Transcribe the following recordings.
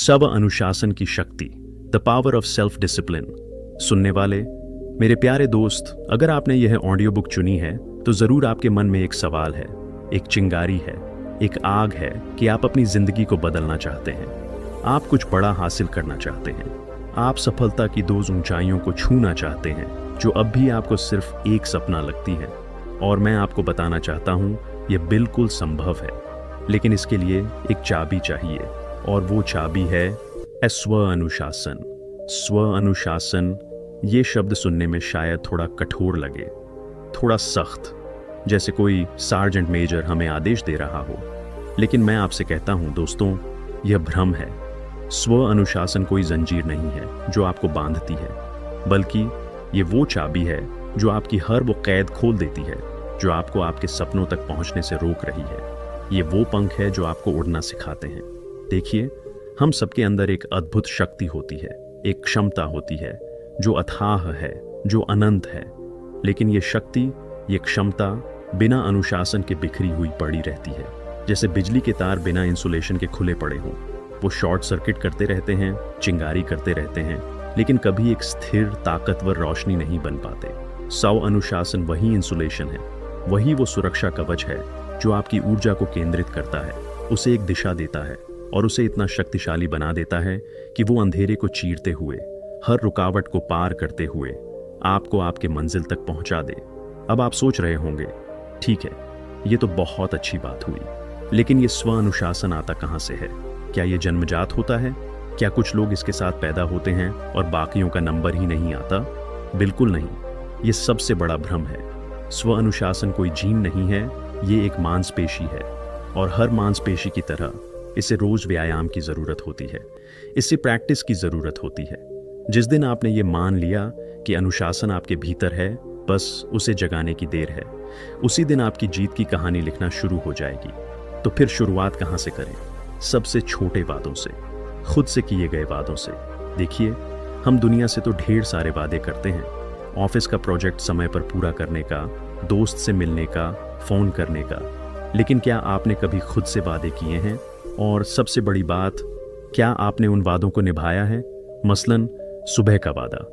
स्व अनुशासन की शक्ति, the power of self discipline. सुनने वाले मेरे प्यारे दोस्त, अगर आपने यह ऑडियो बुक चुनी है तो जरूर आपके मन में एक सवाल है, एक चिंगारी है, एक आग है कि आप अपनी जिंदगी को बदलना चाहते हैं। आप कुछ बड़ा हासिल करना चाहते हैं। आप सफलता की दो ऊंचाइयों को छूना चाहते हैं जो अब भी आपको सिर्फ एक सपना लगती है। और मैं आपको बताना चाहता हूं, यह बिल्कुल संभव है, लेकिन इसके लिए एक चाबी चाहिए, और वो चाबी है स्व अनुशासन। स्व अनुशासन, ये शब्द सुनने में शायद थोड़ा कठोर लगे, थोड़ा सख्त, जैसे कोई सार्जेंट मेजर हमें आदेश दे रहा हो। लेकिन मैं आपसे कहता हूं दोस्तों, यह भ्रम है। स्व अनुशासन कोई जंजीर नहीं है जो आपको बांधती है, बल्कि ये वो चाबी है जो आपकी हर वो कैद खोल देती है जो आपको आपके सपनों तक पहुंचने से रोक रही है। ये वो पंख है जो आपको उड़ना सिखाते हैं। देखिए, हम सबके अंदर एक अद्भुत शक्ति होती है, एक क्षमता होती है जो अथाह है, जो अनंत है। लेकिन ये शक्ति, ये क्षमता बिना अनुशासन के बिखरी हुई पड़ी रहती है, जैसे बिजली के तार बिना इंसुलेशन के खुले पड़े हों। वो शॉर्ट सर्किट करते रहते हैं, चिंगारी करते रहते हैं, लेकिन कभी एक स्थिर, ताकतवर रोशनी नहीं बन पाते। स्व अनुशासन वही इंसुलेशन है, वही वो सुरक्षा कवच है जो आपकी ऊर्जा को केंद्रित करता है, उसे एक दिशा देता है और उसे इतना शक्तिशाली बना देता है कि वो अंधेरे को चीरते हुए, हर रुकावट को पार करते हुए आपको आपके मंजिल तक पहुंचा दे। अब आप सोच रहे होंगे, ठीक है, ये तो बहुत अच्छी बात हुई, लेकिन ये स्व अनुशासन आता कहां से है? क्या ये जन्मजात होता है? क्या कुछ लोग इसके साथ पैदा होते हैं और बाकियों का नंबर ही नहीं आता? बिल्कुल नहीं, ये सबसे बड़ा भ्रम है। स्व अनुशासन कोई जीन नहीं है, ये एक मांसपेशी है, और हर मांसपेशी की तरह इसे रोज व्यायाम की जरूरत होती है, इससे प्रैक्टिस की जरूरत होती है। जिस दिन आपने ये मान लिया कि अनुशासन आपके भीतर है, बस उसे जगाने की देर है, उसी दिन आपकी जीत की कहानी लिखना शुरू हो जाएगी। तो फिर शुरुआत कहां से करें? सबसे छोटे वादों से, खुद से किए गए वादों से। देखिए, हम दुनिया से तो ढेर सारे वादे करते हैं, ऑफिस का प्रोजेक्ट समय पर पूरा करने का, दोस्त से मिलने का, फोन करने का, लेकिन क्या आपने कभी खुद से वादे किए हैं? और सबसे बड़ी बात, क्या आपने उन वादों को निभाया है? मसलन सुबह का वादा।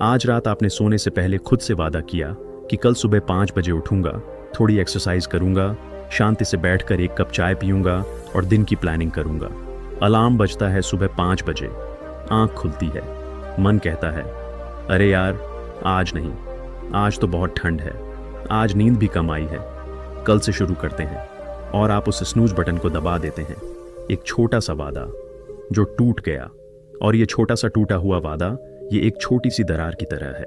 आज रात आपने सोने से पहले खुद से वादा किया कि कल सुबह 5 बजे उठूंगा, थोड़ी एक्सरसाइज करूंगा, शांति से बैठकर 1 कप चाय पीऊंगा और दिन की प्लानिंग करूंगा। अलार्म बजता है सुबह 5 बजे, आंख खुलती है, मन कहता है, अरे यार आज नहीं, आज तो बहुत ठंड है, आज नींद भी कम आई है, कल से शुरू करते हैं। और आप उस स्नूज बटन को दबा देते हैं। एक छोटा सा वादा जो टूट गया, और ये छोटा सा टूटा हुआ वादा, ये एक छोटी सी दरार की तरह है।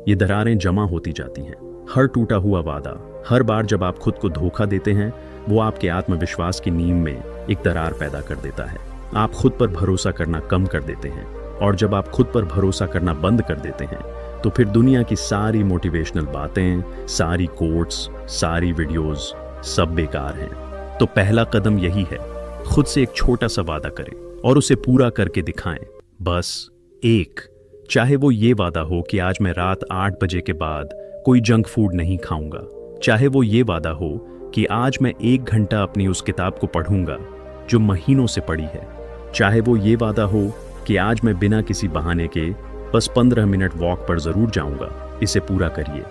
ये दरारें जमा होती जाती हैं। हर टूटा हुआ वादा, हर बार जब आप खुद को धोखा देते हैं, वो आपके आत्मविश्वास की नींव में एक दरार पैदा कर देता है। आप खुद पर भरोसा करना कम कर देते हैं, और जब आप खुद पर भरोसा करना बंद कर देते हैं, तो फिर दुनिया की सारी मोटिवेशनल बातें, सारी कोट्स, सारी वीडियोस सब बेकार हैं। तो पहला कदम यही है, खुद से एक छोटा सा वादा करें और उसे पूरा करके दिखाएं। बस एक, चाहे वो ये वादा हो कि आज मैं रात 8 बजे के बाद कोई जंक फूड नहीं खाऊंगा, चाहे वो ये वादा हो कि आज मैं 1 घंटा अपनी उस किताब को पढ़ूंगा जो महीनों से पड़ी है, चाहे वो ये वादा हो कि आज मैं बिना किसी बहाने के बस 15 मिनट वॉक पर जरूर जाऊंगा। इसे पूरा करिए।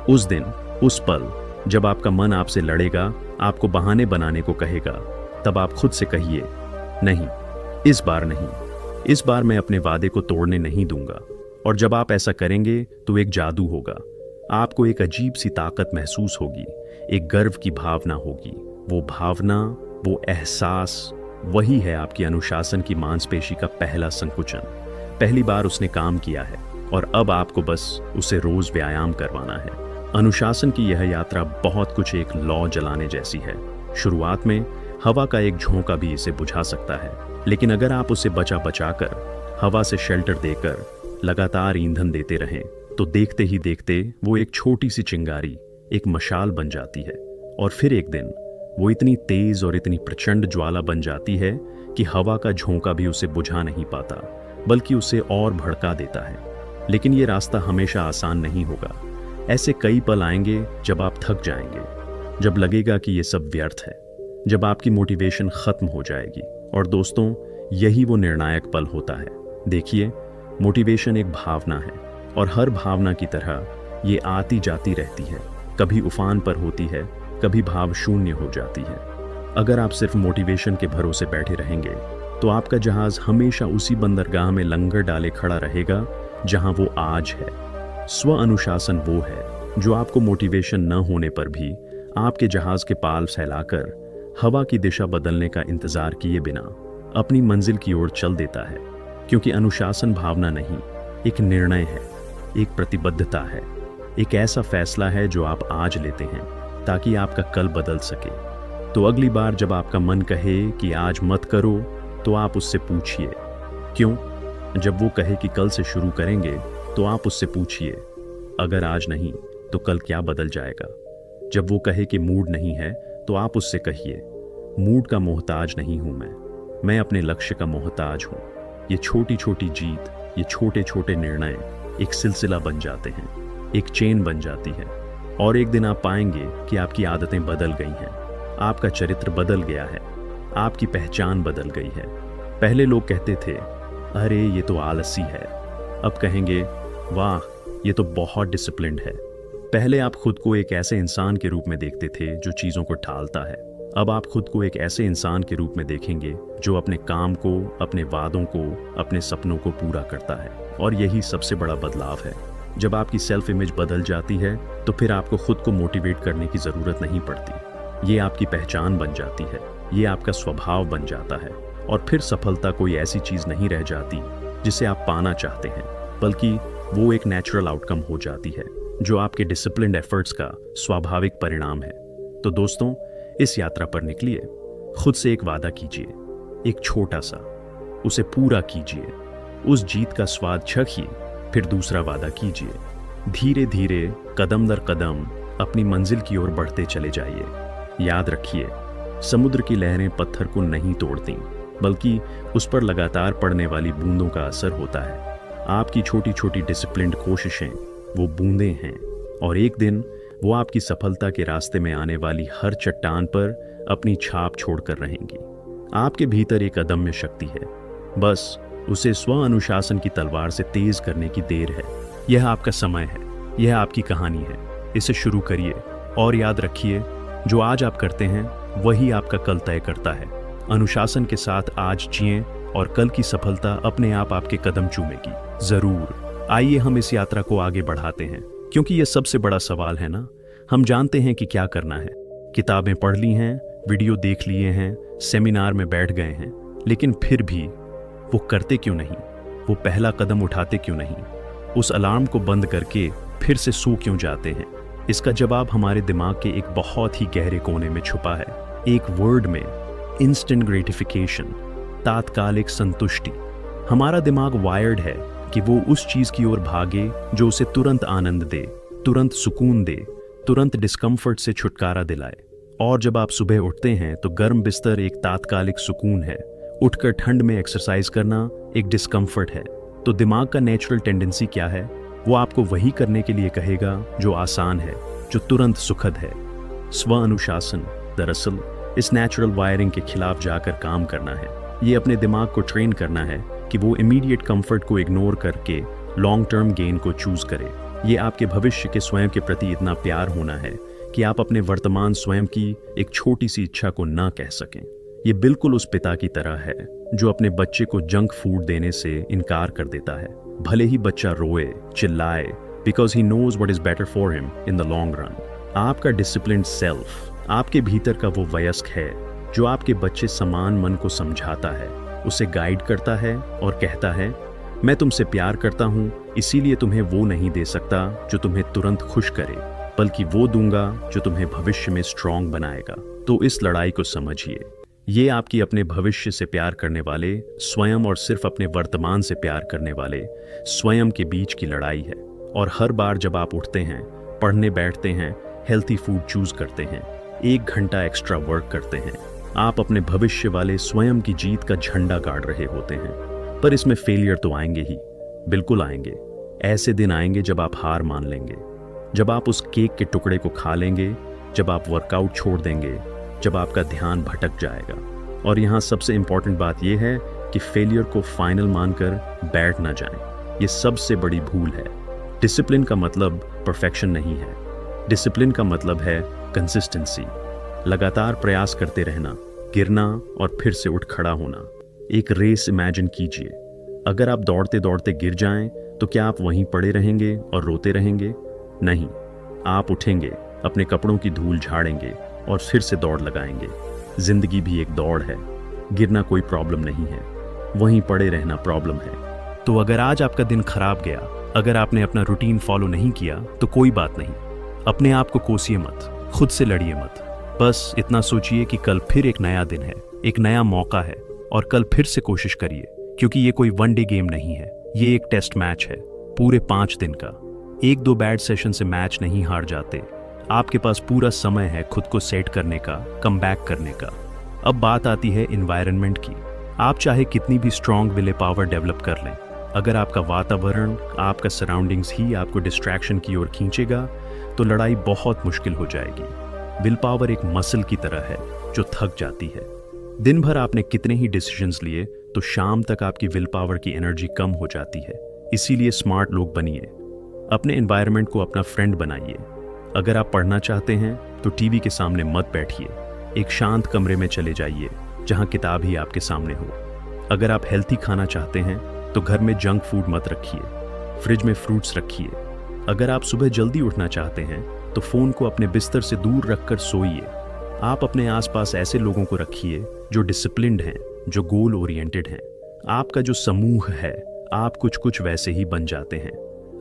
उस दिन, उस पल जब आपका मन आपसे लड़ेगा, आपको बहाने बनाने को कहेगा, तब आप खुद से कहिए, नहीं, इस बार नहीं, इस बार मैं अपने वादे को तोड़ने नहीं दूंगा। और जब आप ऐसा करेंगे तो एक जादू होगा। आपको एक अजीब सी ताकत महसूस होगी, एक गर्व की भावना होगी। वो भावना, वो एहसास, वही है आपकी अनुशासन की मांसपेशी का पहला संकुचन। पहली बार उसने काम किया है, और अब आपको बस उसे रोज व्यायाम करवाना है। अनुशासन की यह यात्रा बहुत कुछ एक लौ जलाने जैसी है। शुरुआत में हवा का एक झोंका भी इसे बुझा सकता है, लेकिन अगर आप उसे बचा बचा कर, हवा से शेल्टर देकर लगातार ईंधन देते रहें, तो देखते ही देखते वो एक छोटी सी चिंगारी, एक मशाल बन जाती है। और फिर एक दिन वो इतनी तेज और इतनी प्रचंड ज्वाला बन जाती है कि हवा का झोंका भी उसे बुझा नहीं पाता, बल्कि उसे और भड़का देता है। लेकिन ये रास्ता हमेशा आसान नहीं होगा। ऐसे कई पल आएंगे जब आप थक जाएंगे, जब लगेगा कि ये सब व्यर्थ है, जब आपकी मोटिवेशन खत्म हो जाएगी। और दोस्तों, यही वो निर्णायक पल होता है। देखिए, मोटिवेशन एक भावना है और हर भावना की तरह ये आती जाती रहती है। कभी उफान पर होती है, कभी भाव शून्य हो जाती है। अगर आप सिर्फ मोटिवेशन के भरोसे बैठे रहेंगे तो आपका जहाज हमेशा उसी बंदरगाह में लंगर डाले खड़ा रहेगा जहां वो आज है। स्व अनुशासन वो है जो आपको मोटिवेशन न होने पर भी आपके जहाज के पाल फैलाकर हवा की दिशा बदलने का इंतजार किए बिना अपनी मंजिल की ओर चल देता है। क्योंकि अनुशासन भावना नहीं, एक निर्णय है, एक प्रतिबद्धता है, एक ऐसा फैसला है जो आप आज लेते हैं ताकि आपका कल बदल सके। तो अगली बार जब आपका मन कहे कि आज मत करो, तो आप उससे पूछिए क्यों। जब वो कहे कि कल से शुरू करेंगे, तो आप उससे पूछिए अगर आज नहीं तो कल क्या बदल जाएगा। जब वो कहे कि मूड नहीं है, तो आप उससे कहिए मूड का मोहताज नहीं हूं मैं अपने लक्ष्य का मोहताज हूं। ये छोटी छोटी जीत, ये छोटे छोटे निर्णय एक सिलसिला बन जाते हैं, एक चेन बन जाती है और एक दिन आप पाएंगे कि आपकी आदतें बदल गई हैं, आपका चरित्र बदल गया है, आपकी पहचान बदल गई है। पहले लोग कहते थे अरे ये तो आलसी है, अब कहेंगे वाह ये तो बहुत डिसिप्लिन्ड है। पहले आप खुद को एक ऐसे इंसान के रूप में देखते थे जो चीज़ों को टालता है, अब आप खुद को एक ऐसे इंसान के रूप में देखेंगे जो अपने काम को, अपने वादों को, अपने सपनों को पूरा करता है। और यही सबसे बड़ा बदलाव है। जब आपकी सेल्फ इमेज बदल जाती है तो फिर आपको खुद को मोटिवेट करने की ज़रूरत नहीं पड़ती। ये आपकी पहचान बन जाती है, ये आपका स्वभाव बन जाता है और फिर सफलता कोई ऐसी चीज़ नहीं रह जाती जिसे आप पाना चाहते हैं, बल्कि वो एक नेचुरल आउटकम हो जाती है जो आपके डिसिप्लिन्ड एफर्ट्स का स्वाभाविक परिणाम है। तो दोस्तों, इस यात्रा पर निकलिए, खुद से एक वादा कीजिए, एक छोटा सा, उसे पूरा कीजिए, उस जीत का स्वाद चखिए, फिर दूसरा वादा कीजिए। धीरे धीरे, कदम दर कदम अपनी मंजिल की ओर बढ़ते चले जाइए। याद रखिए, समुद्र की लहरें पत्थर को नहीं तोड़ती, बल्कि उस पर लगातार पड़ने वाली बूंदों का असर होता है। आपकी छोटी छोटी डिसिप्लिन्ड कोशिशें वो बूंदें हैं और एक दिन वो आपकी सफलता के रास्ते में आने वाली हर चट्टान पर अपनी छाप छोड़कर रहेंगी। आपके भीतर एक अदम्य शक्ति है, बस उसे स्व अनुशासन की तलवार से तेज करने की देर है। यह आपका समय है, यह आपकी कहानी है। इसे शुरू करिए और याद रखिए, जो आज आप करते हैं वही आपका कल तय करता है। अनुशासन के साथ आज जिएं और कल की सफलता अपने आप आपके कदम चूमेगी। जरूर आइए हम इस यात्रा को आगे बढ़ाते हैं, क्योंकि यह सबसे बड़ा सवाल है ना। हम जानते हैं कि क्या करना है, किताबें पढ़ ली हैं, वीडियो देख लिए हैं, सेमिनार में बैठ गए हैं, लेकिन फिर भी वो करते क्यों नहीं? वो पहला कदम उठाते क्यों नहीं? उस अलार्म को बंद करके फिर से सो क्यों जाते हैं? इसका जवाब हमारे दिमाग के एक बहुत ही गहरे कोने में छुपा है। एक वर्ड में, इंस्टेंट ग्रेटिफिकेशन, तात्कालिक संतुष्टि। हमारा दिमाग वायर्ड है कि वो उस चीज की ओर भागे जो उसे तुरंत आनंद दे, तुरंत सुकून दे, तुरंत डिस्कम्फर्ट से छुटकारा दिलाए। और जब आप सुबह उठते हैं तो गर्म बिस्तर एक तात्कालिक सुकून है, उठकर ठंड में एक्सरसाइज करना एक डिस्कम्फर्ट है। तो दिमाग का नेचुरल टेंडेंसी क्या है? वो आपको वही करने के लिए कहेगा जो आसान है, जो तुरंत सुखद है। स्व अनुशासन दरअसल इस नेचुरल वायरिंग के खिलाफ जाकर काम करना है। ये अपने दिमाग को ट्रेन करना है कि वो इमीडिएट कंफर्ट को इग्नोर करके लॉन्ग टर्म गेन को चूज करे। ये आपके भविष्य के स्वयं के प्रति इतना प्यार होना है कि आप अपने वर्तमान स्वयं की एक छोटी सी इच्छा को ना कह सकें। ये बिल्कुल उस पिता की तरह है जो अपने बच्चे को जंक फूड देने से इनकार कर देता है, भले ही बच्चा रोए, चिल्लाए, because he knows what is better for him in the long run. आपका डिसिप्लिन्ड सेल्फ, आपके भीतर का वो वयस्क है जो आपके बच्चे समान मन को समझाता है, उसे गाइड करता है और कहता है, मैं तुमसे प्यार करता हूं, इसीलिए तुम्हें वो नहीं दे सकता जो तुम्हें तुरंत खुश करे, बल्कि वो दूंगा जो तुम्हें भविष्य में स्ट्रांग बनाएगा। तो इस लड़ाई को समझिए। ये आपकी अपने भविष्य से प्यार करने वाले स्वयं और सिर्फ अपने वर्तमान से प्यार करने वाले स्वयं के बीच की लड़ाई है। और हर बार जब आप उठते हैं, पढ़ने बैठते हैं, हेल्थी फूड चूज करते हैं, 1 घंटा एक्स्ट्रा वर्क करते हैं, आप अपने भविष्य वाले स्वयं की जीत का झंडा गाड़ रहे होते हैं। पर इसमें फेलियर तो आएंगे ही, बिल्कुल आएंगे। ऐसे दिन आएंगे जब आप हार मान लेंगे, जब आप उस केक के टुकड़े को खा लेंगे, जब आप वर्कआउट छोड़ देंगे, जब आपका ध्यान भटक जाएगा। और यहाँ सबसे इंपॉर्टेंट बात यह है कि फेलियर को फाइनल मानकर बैठ ना जाएं। ये सबसे बड़ी भूल है। डिसिप्लिन का मतलब परफेक्शन नहीं है। डिसिप्लिन का मतलब है कंसिस्टेंसी, लगातार प्रयास करते रहना, गिरना और फिर से उठ खड़ा होना। एक रेस इमेजिन कीजिए। अगर आप दौड़ते दौड़ते गिर जाएं तो क्या आप वहीं पड़े रहेंगे और रोते रहेंगे? नहीं, आप उठेंगे, अपने कपड़ों की धूल झाड़ेंगे और फिर से दौड़ लगाएंगे। जिंदगी भी एक दौड़ है। गिरना कोई प्रॉब्लम नहीं है, वहीं पड़े रहना प्रॉब्लम है। तो अगर आज आपका दिन खराब गया, अगर आपने अपना रूटीन फॉलो नहीं किया तो कोई बात नहीं। अपने आप को कोसिए मत, खुद से लड़िए मत। बस इतना सोचिए कि कल फिर एक नया दिन है, एक नया मौका है और कल फिर से कोशिश करिए, क्योंकि ये कोई वनडे गेम नहीं है, ये एक टेस्ट मैच है, पूरे 5 दिन का। 1-2 बैड सेशन से मैच नहीं हार जाते। आपके पास पूरा समय है खुद को सेट करने का, कम बैक करने का। अब बात आती है एनवायरनमेंट की। आप चाहे कितनी भी स्ट्रांग विल पावर डेवलप कर लें, अगर आपका वातावरण, आपका सराउंडिंग्स ही आपको डिस्ट्रैक्शन की ओर खींचेगा तो लड़ाई बहुत मुश्किल हो जाएगी। विल पावर एक मसल की तरह है जो थक जाती है। दिन भर आपने कितने ही डिसीजंस लिए तो शाम तक आपकी विल पावर की एनर्जी कम हो जाती है। इसीलिए स्मार्ट लोग बनिए, अपने एनवायरनमेंट को अपना फ्रेंड बनाइए। अगर आप पढ़ना चाहते हैं तो टीवी के सामने मत बैठिए, एक शांत कमरे में चले जाइए जहां किताब ही आपके सामने हो। अगर आप हेल्थी खाना चाहते हैं तो घर में जंक फूड मत रखिए, फ्रिज में फ्रूट्स रखिए। अगर आप सुबह जल्दी उठना चाहते हैं तो फोन को अपने बिस्तर से दूर रखकर सोइए। आप अपने आसपास ऐसे लोगों को रखिए जो डिसिप्लिन्ड हैं, जो गोल ओरिएंटेड हैं। आपका जो समूह है, आप कुछ कुछ वैसे ही बन जाते हैं।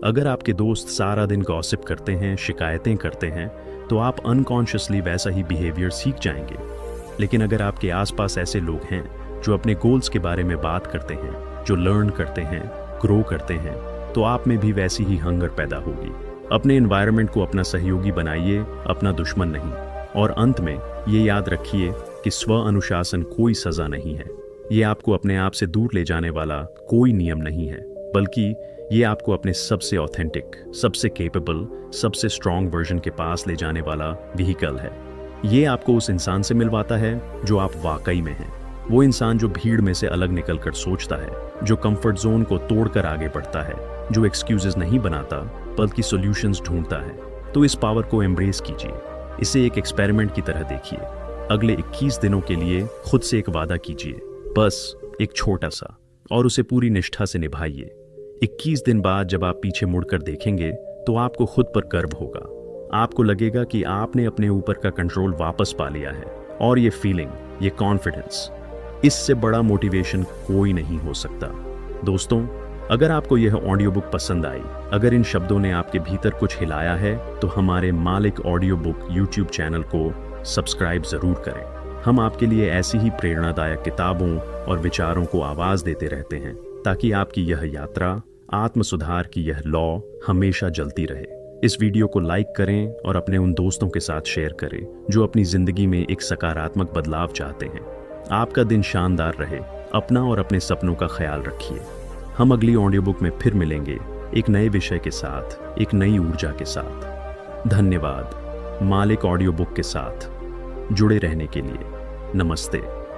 अगर आपके दोस्त सारा दिन गॉसिप करते हैं, शिकायतें करते हैं, तो आप अनकॉन्शियसली वैसा ही बिहेवियर सीख जाएंगे। लेकिन अगर आपके आसपास ऐसे लोग हैं जो अपने गोल्स के बारे में बात करते हैं, जो लर्न करते हैं, ग्रो करते हैं, तो आप में भी वैसी ही हंगर पैदा होगी। अपने एनवायरनमेंट को अपना सहयोगी बनाइए, अपना दुश्मन नहीं। और अंत में ये याद रखिए कि स्व अनुशासन कोई सजा नहीं है। ये आपको अपने आप से दूर ले जाने वाला कोई नियम नहीं है, बल्कि ये आपको अपने सबसे ऑथेंटिक, सबसे कैपेबल, सबसे स्ट्रॉन्ग वर्जन के पास ले जाने वाला व्हीकल है। ये आपको उस इंसान से मिलवाता है जो आप वाकई में हैं। वो इंसान जो भीड़ में से अलग निकलकर सोचता है, जो कंफर्ट जोन को तोड़कर आगे बढ़ता है, जो एक्सक्यूजेस नहीं बनाता बल्कि सॉल्यूशंस ढूंढता है। तो इस पावर को एम्ब्रेस कीजिए, इसे एक एक्सपेरिमेंट की तरह देखिए। अगले 21 दिनों के लिए खुद से एक वादा कीजिए, बस एक छोटा सा, और उसे पूरी निष्ठा से निभाइए। 21 दिन बाद जब आप पीछे मुड़कर देखेंगे तो आपको खुद पर गर्व होगा। आपको लगेगा कि आपने अपने ऊपर का कंट्रोल वापस पा लिया है। और ये फीलिंग, ये कॉन्फिडेंस, इससे बड़ा मोटिवेशन कोई नहीं हो सकता। दोस्तों, अगर आपको यह ऑडियो बुक पसंद आई, अगर इन शब्दों ने आपके भीतर कुछ हिलाया है, तो हमारे मालिक ऑडियो बुक यूट्यूब चैनल को सब्सक्राइब जरूर करें। हम आपके लिए ऐसी ही प्रेरणादायक किताबों और विचारों को आवाज देते रहते हैं, ताकि आपकी यह यात्रा, आत्म सुधार की यह लौ हमेशा जलती रहे। इस वीडियो को लाइक करें और अपने उन दोस्तों के साथ शेयर करें जो अपनी जिंदगी में एक सकारात्मक बदलाव चाहते हैं। आपका दिन शानदार रहे। अपना और अपने सपनों का ख्याल रखिए। हम अगली ऑडियो बुक में फिर मिलेंगे, एक नए विषय के साथ, एक नई ऊर्जा के साथ। धन्यवाद मालिक ऑडियो बुक के साथ जुड़े रहने के लिए। नमस्ते।